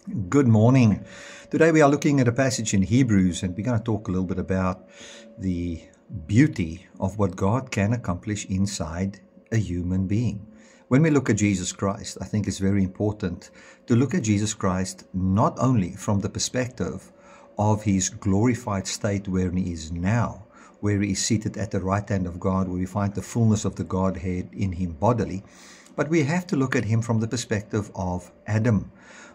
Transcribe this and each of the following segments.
Good morning. Today we are looking at a passage in Hebrews, and we're going to talk a little bit about the beauty of what God can accomplish inside a human being. When we look at Jesus Christ, I think it's very important to look at Jesus Christ not only from the perspective of his glorified state where he is now, where he is seated at the right hand of God, where we find the fullness of the Godhead in him bodily, but we have to look at him from the perspective of Adam,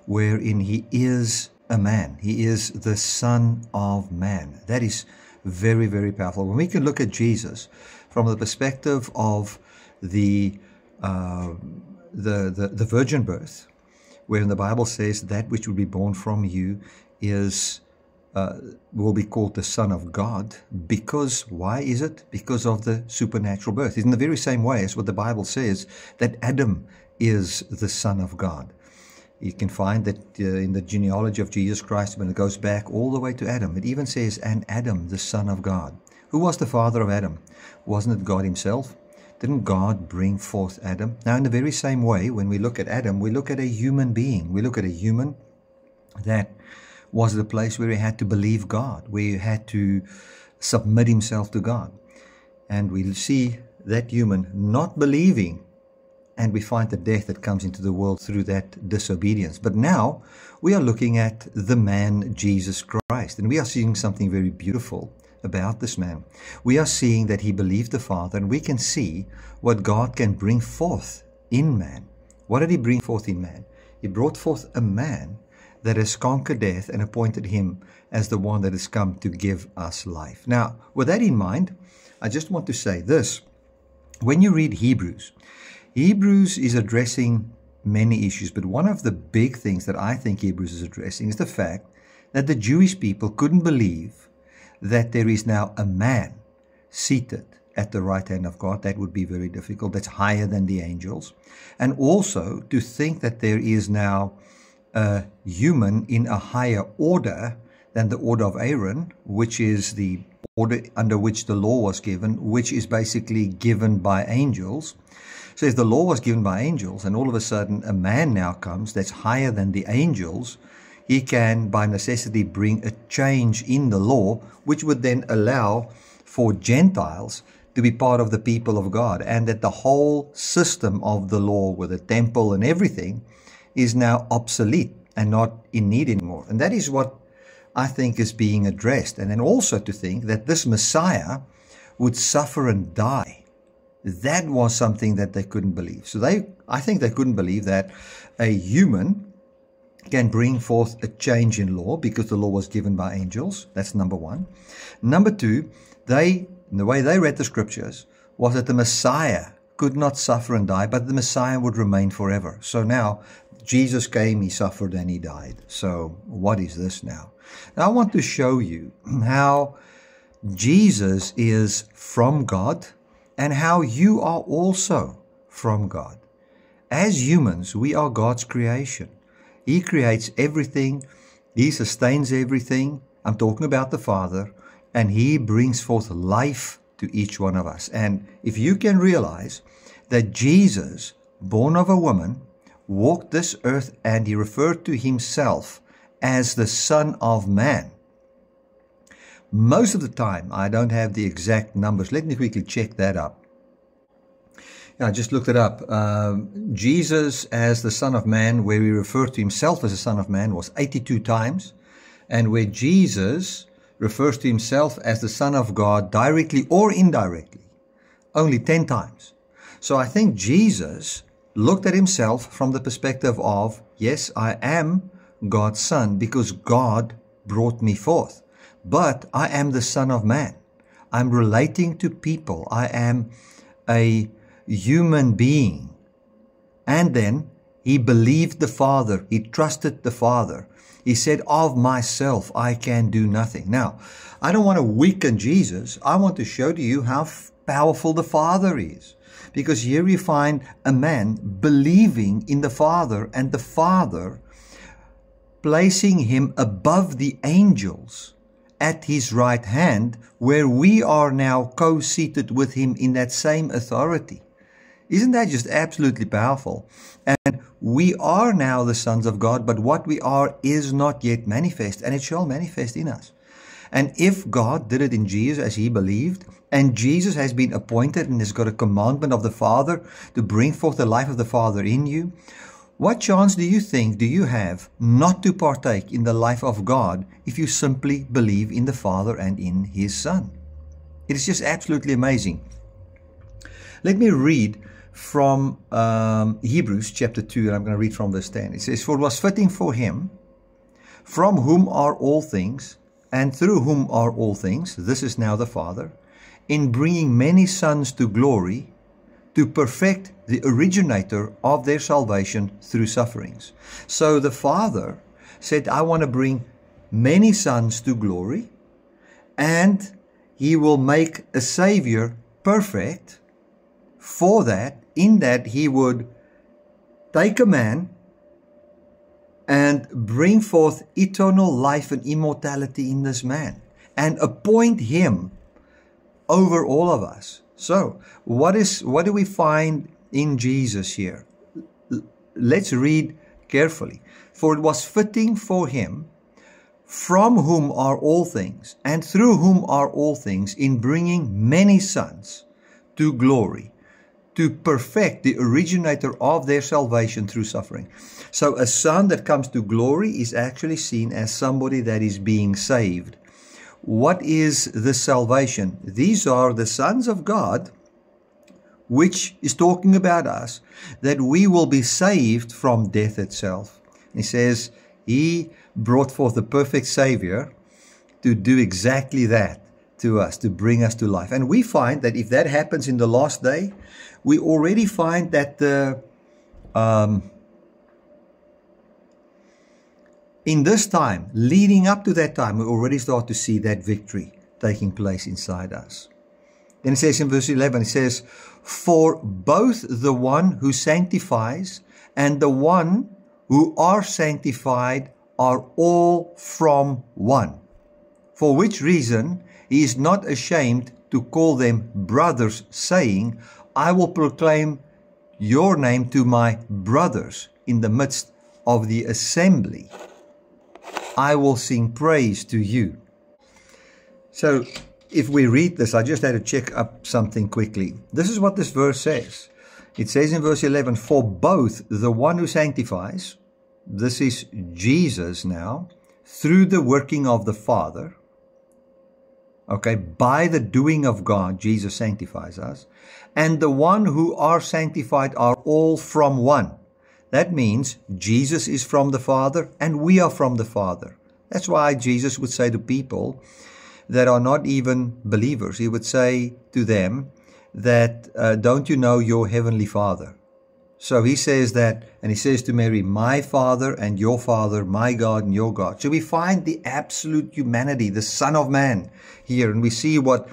wherein he is a man. He is the Son of Man. That is very, very powerful. When we can look at Jesus from the perspective of the virgin birth, wherein the Bible says that which will be born from you will be called the Son of God. Because, why is it? Because of the supernatural birth. It's in the very same way as what the Bible says that Adam is the Son of God. You can find that in the genealogy of Jesus Christ, when it goes back all the way to Adam, it even says, and Adam, the Son of God. Who was the father of Adam? Wasn't it God himself? Didn't God bring forth Adam? Now, in the very same way, when we look at Adam, we look at a human being. We look at a human that was the place where he had to believe God, where he had to submit himself to God. And we'll see that human not believing, and we find the death that comes into the world through that disobedience. But now we are looking at the man Jesus Christ, and we are seeing something very beautiful about this man. We are seeing that he believed the Father, and we can see what God can bring forth in man. What did he bring forth in man? He brought forth a man that has conquered death and appointed him as the one that has come to give us life. Now, with that in mind, I just want to say this. When you read Hebrews is addressing many issues, but one of the big things that I think Hebrews is addressing is the fact that the Jewish people couldn't believe that there is now a man seated at the right hand of God. That would be very difficult. That's higher than the angels. And also to think that there is now a human in a higher order than the order of Aaron, which is the order under which the law was given, which is basically given by angels. So if the law was given by angels and all of a sudden a man now comes that's higher than the angels, he can by necessity bring a change in the law, which would then allow for Gentiles to be part of the people of God, and that the whole system of the law with the temple and everything is now obsolete and not in need anymore. And that is what I think is being addressed. And then also to think that this Messiah would suffer and die. That was something that they couldn't believe. So I think they couldn't believe that a human can bring forth a change in law because the law was given by angels. That's number one. Number two, the way they read the scriptures was that the Messiah could not suffer and die, but the Messiah would remain forever. So now Jesus came, he suffered, and he died. So what is this now? Now I want to show you how Jesus is from God and how you are also from God. As humans, we are God's creation. He creates everything. He sustains everything. I'm talking about the Father, and he brings forth life to each one of us. And if you can realize that Jesus, born of a woman, walked this earth, and he referred to himself as the Son of Man. Most of the time, I don't have the exact numbers. Let me quickly check that up. I just looked it up. Jesus as the Son of Man, where he referred to himself as the Son of Man, was 82 times. And where Jesus refers to himself as the Son of God directly or indirectly, only 10 times. So I think Jesus looked at himself from the perspective of, yes, I am God's son because God brought me forth. But I am the Son of Man. I'm relating to people. I am a human being. And then he believed the Father. He trusted the Father. He said, of myself, I can do nothing. Now, I don't want to weaken Jesus. I want to show to you how powerful the Father is. Because here we find a man believing in the Father, and the Father placing him above the angels at his right hand, where we are now co-seated with him in that same authority. Isn't that just absolutely powerful? And we are now the sons of God, but what we are is not yet manifest, and it shall manifest in us. And if God did it in Jesus as he believed, and Jesus has been appointed and has got a commandment of the Father to bring forth the life of the Father in you, what chance do you think do you have not to partake in the life of God if you simply believe in the Father and in his Son? It is just absolutely amazing. Let me read from Hebrews chapter 2, and I'm going to read from verse 10. It says, "For it was fitting for him, from whom are all things, and through whom are all things," this is now the Father, "in bringing many sons to glory, to perfect the originator of their salvation through sufferings." So the Father said, I want to bring many sons to glory, and he will make a Savior perfect. For that, in that he would take a man and bring forth eternal life and immortality in this man, and appoint him over all of us. So, what do we find in Jesus here? Let's read carefully. "For it was fitting for him, from whom are all things, and through whom are all things, in bringing many sons to glory, to perfect the originator of their salvation through suffering." So a son that comes to glory is actually seen as somebody that is being saved. What is the salvation? These are the sons of God, which is talking about us, that we will be saved from death itself. And he says he brought forth the perfect Savior to do exactly that to us, to bring us to life. And we find that if that happens in the last day, we already find that in this time, leading up to that time, we already start to see that victory taking place inside us. Then it says in verse 11, it says, "For both the one who sanctifies and the one who are sanctified are all from one. For which reason he is not ashamed to call them brothers, saying, I will proclaim your name to my brothers in the midst of the assembly. I will sing praise to you." So if we read this, I just had to check up something quickly. This is what this verse says. It says in verse 11, "For both the one who sanctifies," this is Jesus now, "through the working of the Father," okay, by the doing of God, Jesus sanctifies us, "and the one who are sanctified are all from one." That means Jesus is from the Father and we are from the Father. That's why Jesus would say to people that are not even believers, he would say to them that, don't you know your heavenly Father? So he says that, and he says to Mary, "My Father and your Father, my God and your God." So we find the absolute humanity, the Son of Man here, and we see what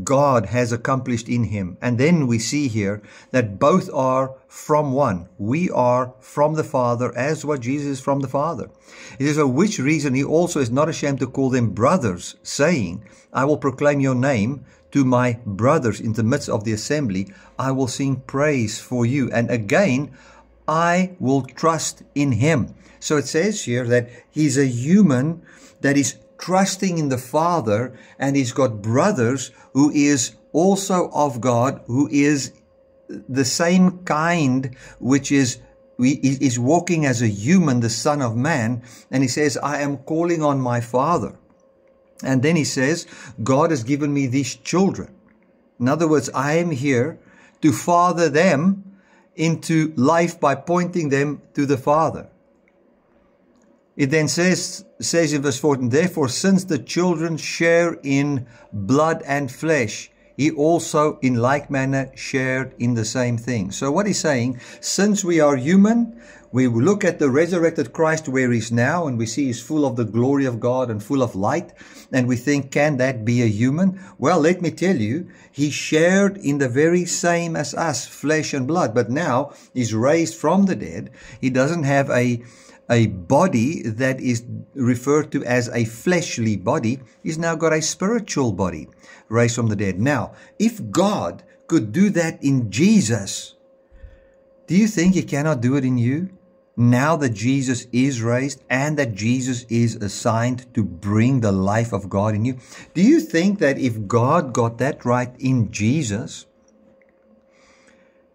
God has accomplished in him. And then we see here that both are from one. We are from the Father as what Jesus is from the Father. It is for which reason he also is not ashamed to call them brothers, saying, "I will proclaim your name to my brothers in the midst of the assembly. I will sing praise for you. And again, I will trust in him." So it says here that he's a human that is trusting in the Father, and he's got brothers who is also of God, who is the same kind, which is walking as a human, the Son of Man. And he says, "I am calling on my Father." And then he says, "God has given me these children." In other words, I am here to father them into life by pointing them to the Father. It then says in verse 14, "Therefore, since the children share in blood and flesh, he also in like manner shared in the same thing." So what he's saying, since we are human, we look at the resurrected Christ where he's now, and we see he's full of the glory of God and full of light, and we think, can that be a human? Well, let me tell you, he shared in the very same as us, flesh and blood, but now he's raised from the dead. He doesn't have a body that is referred to as a fleshly body. He's now got a spiritual body raised from the dead. Now, if God could do that in Jesus, Do you think He cannot do it in you? Now that Jesus is raised and that Jesus is assigned to bring the life of God in you, do you think that if God got that right in Jesus,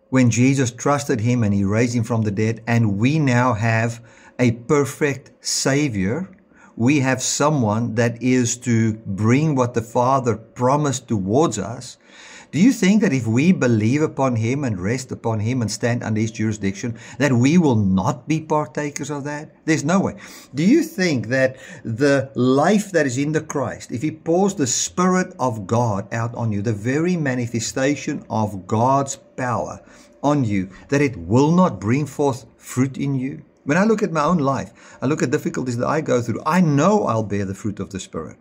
when Jesus trusted Him and He raised Him from the dead, and we now have a perfect Savior, we have someone that is to bring what the Father promised towards us, do you think that if we believe upon Him and rest upon Him and stand under His jurisdiction, that we will not be partakers of that? There's no way. Do you think that the life that is in the Christ, if He pours the Spirit of God out on you, the very manifestation of God's power on you, that it will not bring forth fruit in you? When I look at my own life, I look at difficulties that I go through, I know I'll bear the fruit of the Spirit.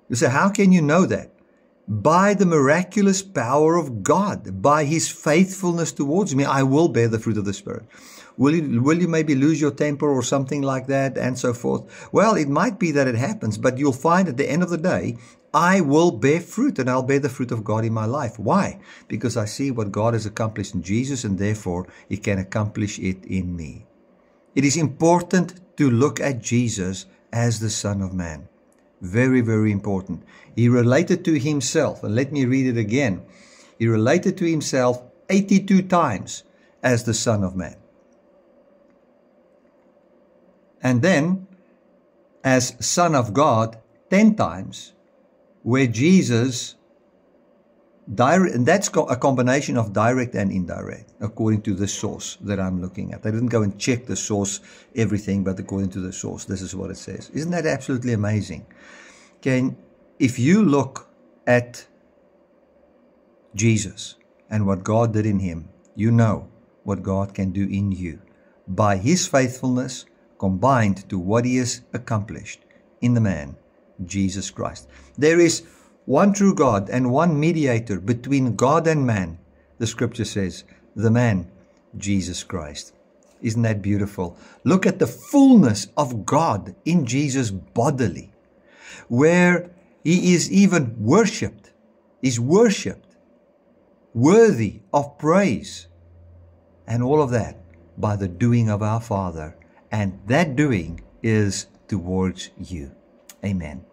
You say, how can you know that? By the miraculous power of God, by His faithfulness towards me, I will bear the fruit of the Spirit. Will you maybe lose your temper or something like that and so forth? Well, it might be that it happens, but you'll find at the end of the day, I will bear fruit, and I'll bear the fruit of God in my life. Why? Because I see what God has accomplished in Jesus, and therefore He can accomplish it in me. It is important to look at Jesus as the Son of Man. Very, very important. He related to Himself, and let me read it again. He related to Himself 82 times as the Son of Man. And then, as Son of God, 10 times, where Jesus, and that's a combination of direct and indirect, according to the source that I'm looking at. I didn't go and check the source, everything, but according to the source, this is what it says. Isn't that absolutely amazing? Okay, if you look at Jesus and what God did in Him, you know what God can do in you by His faithfulness combined to what He has accomplished in the man, Jesus Christ. There is one true God and one mediator between God and man, the Scripture says, the man, Jesus Christ. Isn't that beautiful? Look at the fullness of God in Jesus bodily, where He is even worshipped, is worshipped, worthy of praise, and all of that by the doing of our Father, and that doing is towards you. Amen.